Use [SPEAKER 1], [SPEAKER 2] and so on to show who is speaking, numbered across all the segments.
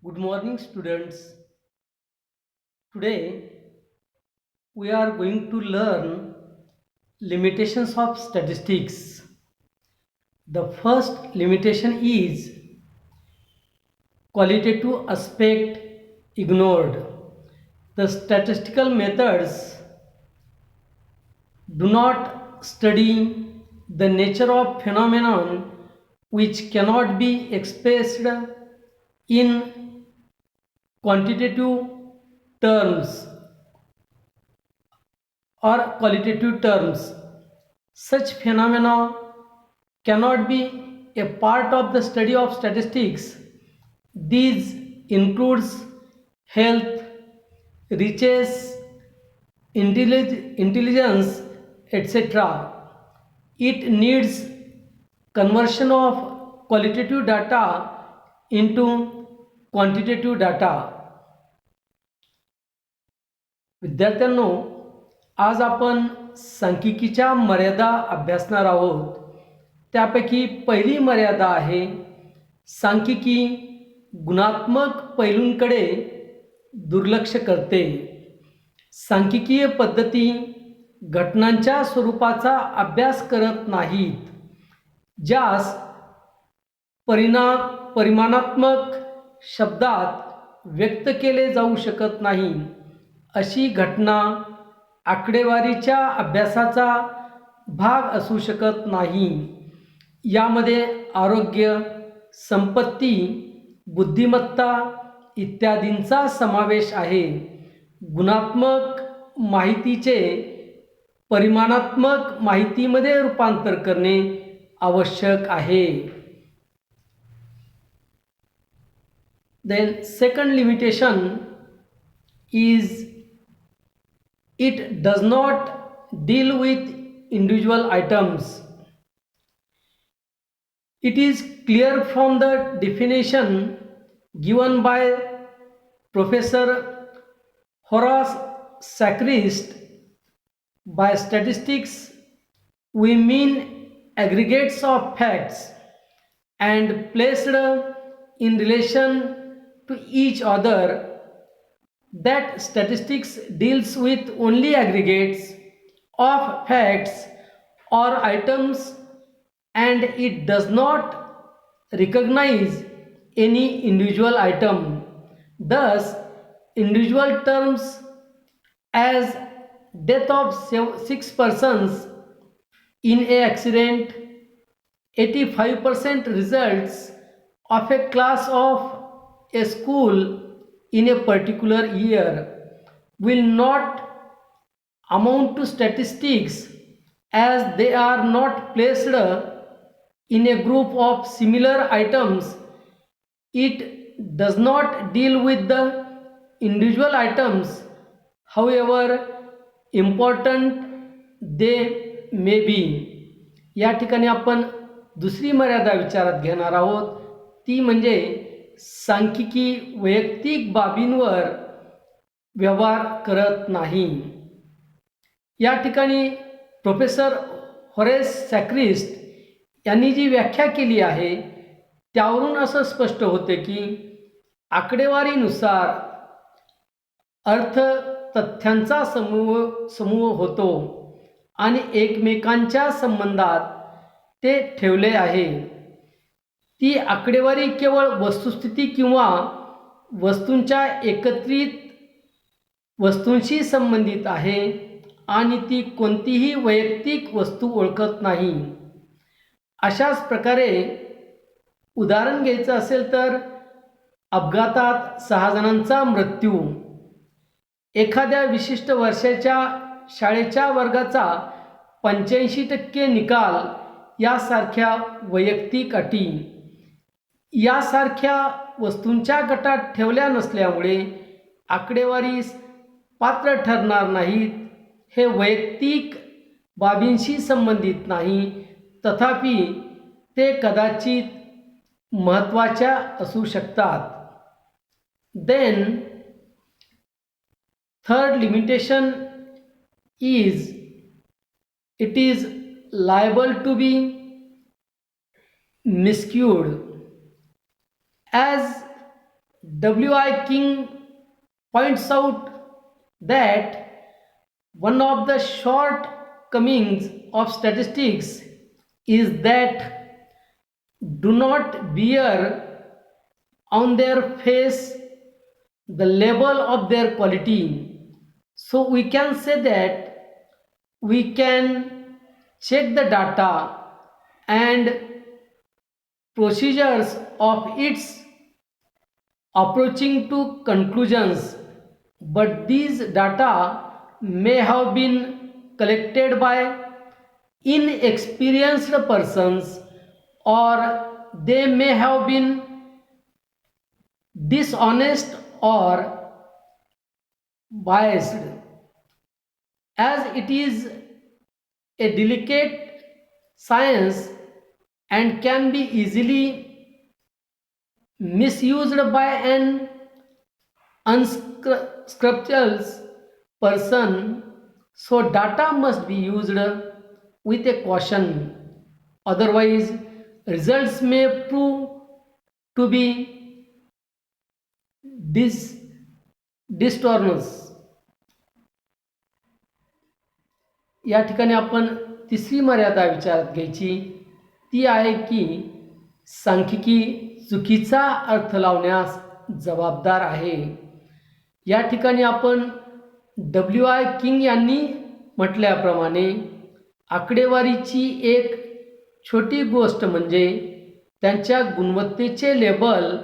[SPEAKER 1] Good morning, students. Today we are going to learn limitations of statistics. The first limitation is qualitative aspect ignored. The statistical methods do not study the nature of phenomenon which cannot be expressed in quantitative terms or qualitative terms. Such phenomena cannot be a part of the study of statistics. These includes health, riches, intelligence, etc. It needs conversion of qualitative data into quantitative data. विद्यार्थ्यांनो, आज आपण सांख्यिकीच्या मर्यादा अभ्यासणार आहोत. त्यापैकी पहिली मर्यादा आहे सांख्यिकी गुणात्मक पैलूंकडे दुर्लक्ष करते. सांख्यिकीय पद्धती घटनांच्या स्वरूपाचा अभ्यास करत नाहीत, ज्यास परिमाणात्मक शब्दात व्यक्त केले जाऊ शकत नाही अशी घटना आकडेवारीच्या अभ्यासाचा भाग असू शकत नाही. यामध्ये आरोग्य, संपत्ती, बुद्धिमत्ता इत्यादींचा समावेश आहे. गुणात्मक माहितीचे परिमाणात्मक माहितीमध्ये रूपांतर करणे आवश्यक आहे. Then second limitation is it does not deal with individual items. It is clear from the definition given by Professor Horace Sacrist. By statistics, we mean aggregates of facts and placed in relation to each other. That statistics deals with only aggregates of facts or items, and it does not recognize any individual item. Thus, individual terms as death of 6 persons in a accident, 85% results of a class of a school in a particular year will not amount to statistics, as they are not placed in a group of similar items. It does not deal with the individual items, however important they may be. या ठिकाणी आपण दुसरी मर्यादा विचारात घेणार आहोत, ती म्हणजे सांख्यिकी वैयक्तिक बाबींवर व्यवहार करत नाही. या ठिकाणी प्रोफेसर होरेस सॅक्रिस्ट यांनी जी व्याख्या केली आहे त्यावरून असं स्पष्ट होते की आकडेवारीनुसार अर्थ तथ्यांचा समूह होतो आणि एकमेकांच्या संबंधात ते ठेवले आहे. ती आकडेवारी केवळ वस्तुस्थिती किंवा वस्तूंच्या एकत्रित वस्तूंशी संबंधित आहे आणि ती कोणतीही वैयक्तिक वस्तू ओळखत नाही. अशाच प्रकारे उदाहरण घ्यायचं असेल तर अपघातात 6 जणांचा मृत्यू, एखाद्या विशिष्ट वर्षाच्या शाळेच्या वर्गाचा 85% निकाल यासारख्या वैयक्तिक अटी यासारख्या वस्तूंच्या गटात ठेवल्या नसल्यामुळे आकडेवारीस पात्र ठरणार नाहीत. हे वैयक्तिक बाबींशी संबंधित नाही, तथापि ते कदाचित महत्त्वाच्या असू शकतात. Then third limitation is it is liable to be miscued, as W.I. King points out that one of the shortcomings of statistics is that do not bear on their face the level of their quality. So we can say that we can check the data and procedures of its approaching to conclusions, but these data may have been collected by inexperienced persons, or they may have been dishonest or biased. As it is a delicate science and can be easily misused by an unscrupulous person, so data must be used with a caution. Otherwise, results may prove to be dis- distortions. या ठिकाणी आपण तिसरी मर्यादा विचारात घ्यायची, ती आहे की सांख्यिकी चुकीचा अर्थ लावण्यास जबाबदार आहे. या ठिकाणी आपण W.I. किंग यांनी म्हटल्याप्रमाणे आकडेवारीची एक छोटी गोष्ट म्हणजे त्यांच्या गुणवत्तेचे लेबल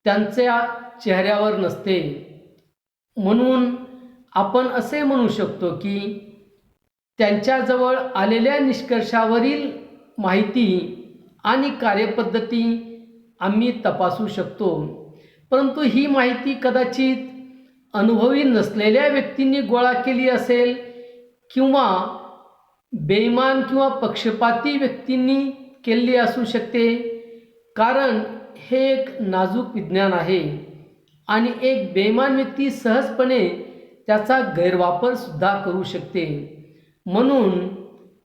[SPEAKER 1] त्यांच्या चेहऱ्यावर नसते. म्हणून आपण असे म्हणू शकतो की त्यांच्याजवळ आलेल्या निष्कर्षावरील माहिती आणि कार्यपद्धती आम्ही तपासू शकतो, परंतु ही माहिती कदाचित अनुभवी नसलेल्या व्यक्तींनी गोळा केली असेल किंवा बेईमान किंवा पक्षपाती व्यक्तींनी केलेली असू शकते. कारण हे एक नाजूक विज्ञान आहे आणि एक बेईमान व्यक्ती सहजपणे त्याचा गैरवापर सुद्धा करू शकते. म्हणून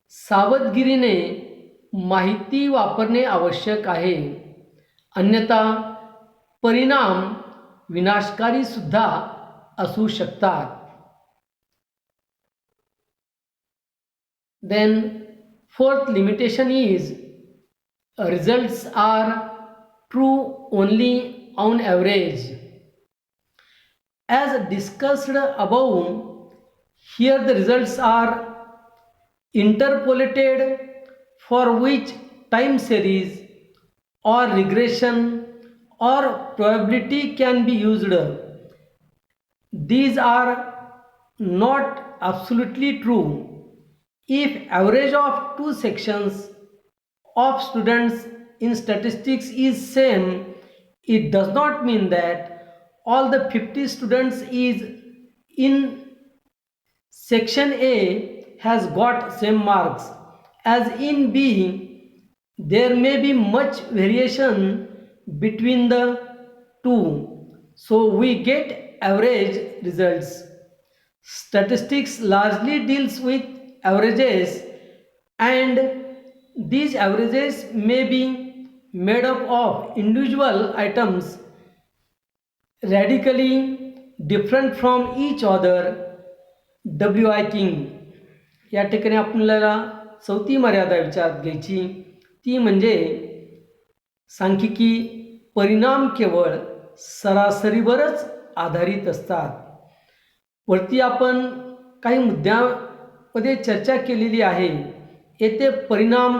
[SPEAKER 1] सावधगिरीने माहिती वापरणे आवश्यक आहे, अन्यथा परिणाम विनाशकारी सुद्धा असू शकतात. Then fourth limitation is results are true only on average. As discussed above, here the results are interpolated for which time series or regression or probability can be used. These are not absolutely true. If average of two sections of students in statistics is same, it does not mean that all the 50 students is in section A has got same marks as in B. There may be much variation between the two, so we get average results. Statistics largely deals with averages, and these averages may be made up of individual items radically different from each other. W.I. King. या ठिकाणी आपल्याला चौथी मर्यादा विचारात घ्यायची, ती म्हणजे सांख्यिकी परिणाम केवळ सरासरीवरच आधारित असतात. वरती आपण काही मुद्द्यांमध्ये चर्चा केलेली आहे. येथे परिणाम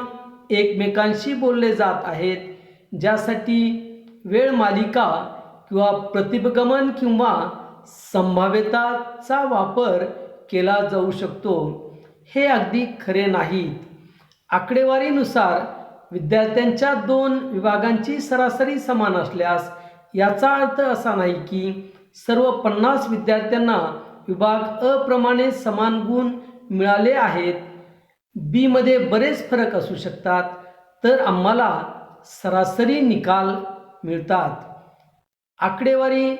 [SPEAKER 1] एकमेकांशी बोलले जात आहेत, ज्यासाठी वेळ मालिका किंवा प्रतिगमन किंवा संभाव्यताचा वापर केला जाऊ शकतो. हे अगदी खरे नाहीत. आकडेवारीनुसार विद्यार्थ्यांच्या दोन विभागांची सरासरी समान असल्यास याचा अर्थ असा नाही की सर्व 50 विद्यार्थ्यांना विभाग अ प्रमाणे समान गुण मिळाले आहेत. बी मध्ये बरेच फरक असू शकतात, तर आम्हाला सरासरी निकाल मिळतात. आकडेवारी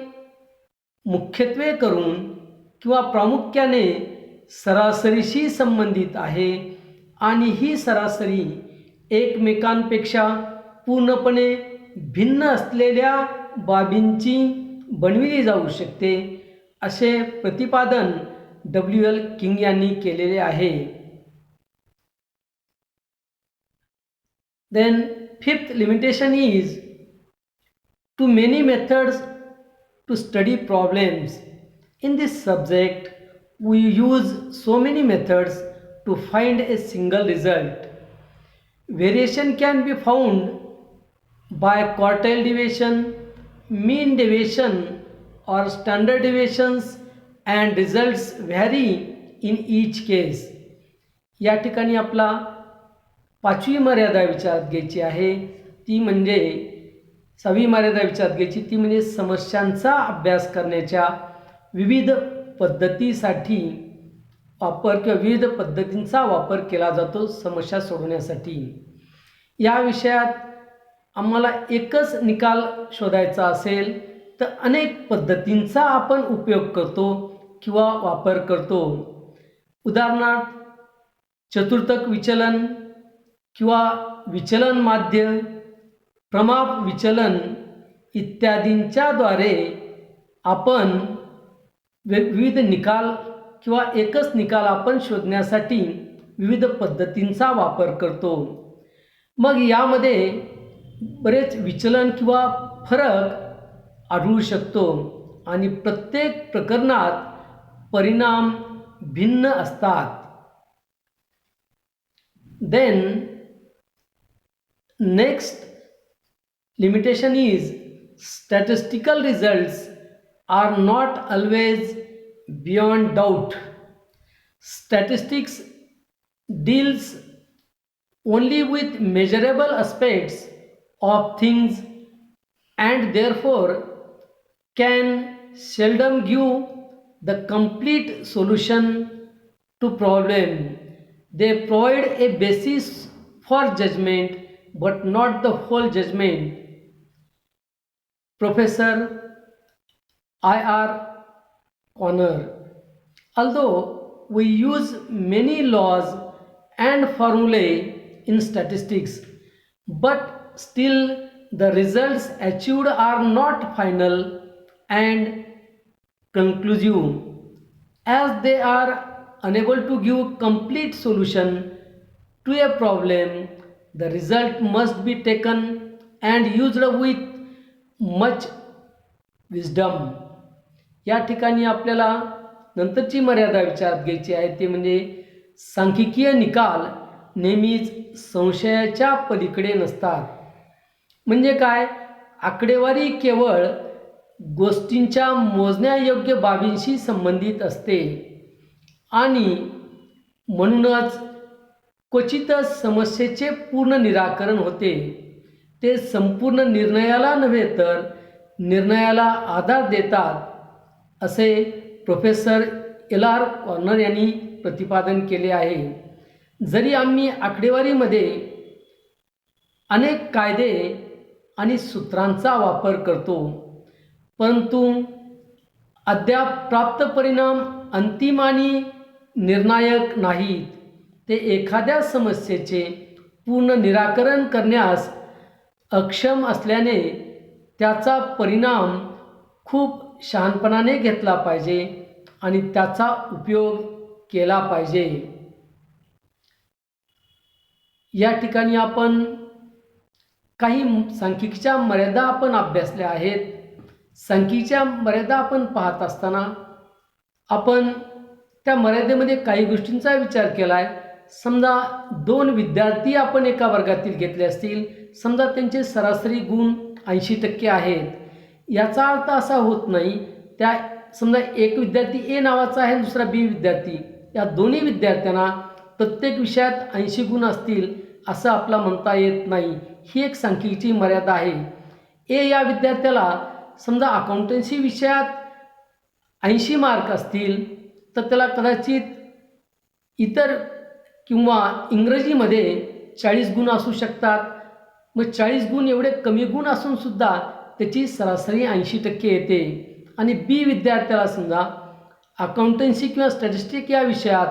[SPEAKER 1] मुख्यत्वे करून किंवा प्रामुख्याने सरासरीशी संबंधित आहे आणि ही सरासरी एकमेकांपेक्षा पूर्णपणे भिन्न असलेल्या बाबींची बनविली जाऊ शकते असे प्रतिपादन W.L. किंग यांनी केलेले आहे. Then fifth limitation is too many methods to study problems. In this subject, we use so many methods to find a single result. Variation can be found by quartile deviation, mean deviation or standard deviations, and results vary in each case. या ठिकाणी आपला पाचवी मर्यादा विचारात घ्यायची आहे, ती म्हणजे 6वी मर्यादा विचारात घ्यायची, ती म्हणजे समस्यांचा अभ्यास करण्याच्या विविध पद्धतीसाठी वापर किंवा विविध पद्धतींचा वापर केला जातो समस्या सोडवण्यासाठी. या विषयात आम्हाला एकच निकाल शोधायचा असेल तर अनेक पद्धतींचा आपण उपयोग करतो किंवा वापर करतो. उदाहरणार्थ चतुर्थक विचलन किंवा विचलन माध्य, प्रमाप विचलन इत्यादींच्याद्वारे आपण विविध निकाल किंवा एकच निकाल आपण शोधण्यासाठी विविध पद्धतींचा वापर करतो. मग यामध्ये बरेच विचलन किंवा फरक आढळू शकतो आणि प्रत्येक प्रकरणात परिणाम भिन्न असतात. Then next limitation is statistical results are not always beyond doubt. Statistics deals only with measurable aspects of things and therefore can seldom give the complete solution to problem. They provide a basis for judgment but not the whole judgment. Professor I.R. Conner. Although we use many laws and formulae in statistics, but still the results achieved are not final and conclusive, as they are unable to give complete solution to a problem. The result must be taken and used with much wisdom. या ठिकाणी आपल्याला नंतरची मर्यादा विचारात घ्यायची आहे, ते म्हणजे सांख्यिकीय निकाल नेहमीच संशयाच्या पलीकडे नसतात. म्हणजे काय, आकडेवारी केवळ गोष्टींच्या मोजण्यायोग्य बाबींशी संबंधित असते आणि म्हणूनच क्वचितच समस्येचे पूर्ण निराकरण होते. ते संपूर्ण निर्णयाला नव्हे तर निर्णयाला आधार देतात, असे प्रोफेसर L.R. कॉर्नर यांनी प्रतिपादन केले आहे. जरी आम्ही आकडेवारीमध्ये अनेक कायदे आणि सूत्रांचा वापर करतो, परंतु अद्याप प्राप्त परिणाम अंतिम आणि निर्णायक नाहीत. ते एखाद्या समस्येचे पूर्ण निराकरण करण्यास अक्षम असल्याने त्याचा परिणाम खूप शहाणपणाने घेतला पाहिजे आणि त्याचा उपयोग केला पाहिजे. या ठिकाणी आपण काही सांख्यिकीच्या मर्यादा आपण अभ्यासल्या आहेत. सांख्यिकीच्या मर्यादा आपण पाहत असताना आपण त्या मर्यादेमध्ये काही गोष्टींचा विचार केला आहे. समजा 2 विद्यार्थी आपण एका वर्गातील घेतले असतील, समजा त्यांचे सरासरी गुण 80% आहेत. याचा अर्थ असा होत नाही, त्या समजा एक विद्यार्थी ए नावाचा आहे, दुसरा बी विद्यार्थी, या दोन्ही विद्यार्थ्यांना प्रत्येक विषयात 80 गुण असतील असं आपला म्हणता येत नाही. ही एक सांख्यिकीची मर्यादा आहे. ए या विद्यार्थ्याला समजा अकाउंटन्सी विषयात 80 मार्क असतील तर त्याला कदाचित इतर किंवा इंग्रजीमध्ये 40 गुण असू शकतात. मग 40 गुण एवढे कमी गुण असूनसुद्धा त्याची सरासरी 80% येते. आणि बी विद्यार्थ्याला समजा अकाउंटन्सी किंवा स्टॅटिस्टिक या विषयात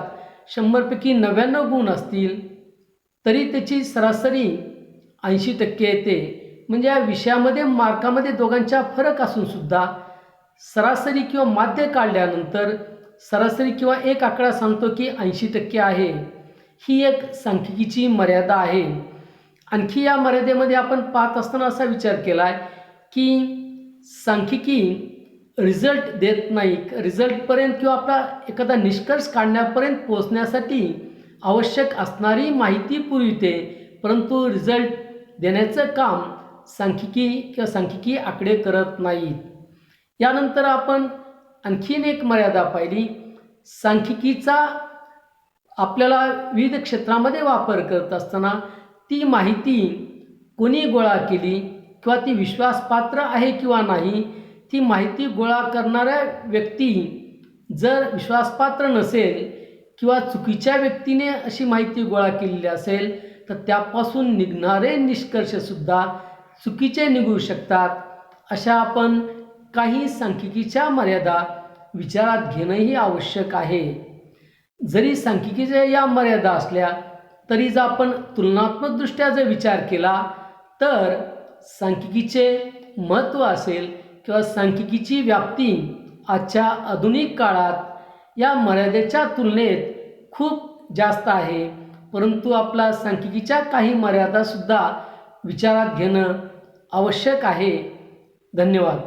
[SPEAKER 1] 100पैकी 99 गुण असतील तरी त्याची सरासरी 80% येते. म्हणजे या विषयामध्ये मार्कामध्ये दोघांच्या फरक असून सुद्धा सरासरी किंवा माध्य काढल्यानंतर सरासरी किंवा एक आकडा सांगतो की 80% आहे, ही एक सांख्यिकीची मर्यादा आहे. आणखी या मर्यादेमध्ये आपण पाहत असताना असा विचार केला आहे की सांख्यिकी रिझल्ट देत नाही. रिझल्टपर्यंत किंवा आपला एखादा निष्कर्ष काढण्यापर्यंत पोहोचण्यासाठी आवश्यक असणारी माहिती पुरविते, परंतु रिझल्ट देण्याचं काम सांख्यिकी किंवा सांख्यिकी आकडे करत नाहीत. यानंतर आपण आणखीन एक मर्यादा पाहिली. सांख्यिकीचा आपल्याला विविध क्षेत्रामध्ये वापर करत असताना ती माहिती कोणी गोळा केली किंवा ती विश्वासपात्र आहे किंवा नाही, ती माहिती गोळा करणाऱ्या व्यक्ती जर विश्वासपात्र नसेल किंवा चुकीच्या व्यक्तीने अशी माहिती गोळा केलेली असेल तर त्यापासून निघणारे निष्कर्षसुद्धा चुकीचे निघू शकतात. अशा आपण काही सांख्यिकीच्या मर्यादा विचारात घेणंही आवश्यक आहे. जरी सांख्यिकीच्या या मर्यादा असल्या तरी जर आपण तुलनात्मकदृष्ट्या जर विचार केला तर सांख्यिकीचे महत्त्व असेल किंवा सांख्यिकीची व्याप्ती आजच्या आधुनिक काळात या मर्यादेच्या तुलनेत खूप जास्त आहे. परंतु आपला सांख्यिकीच्या काही मर्यादासुद्धा विचारात घेणं आवश्यक आहे. धन्यवाद.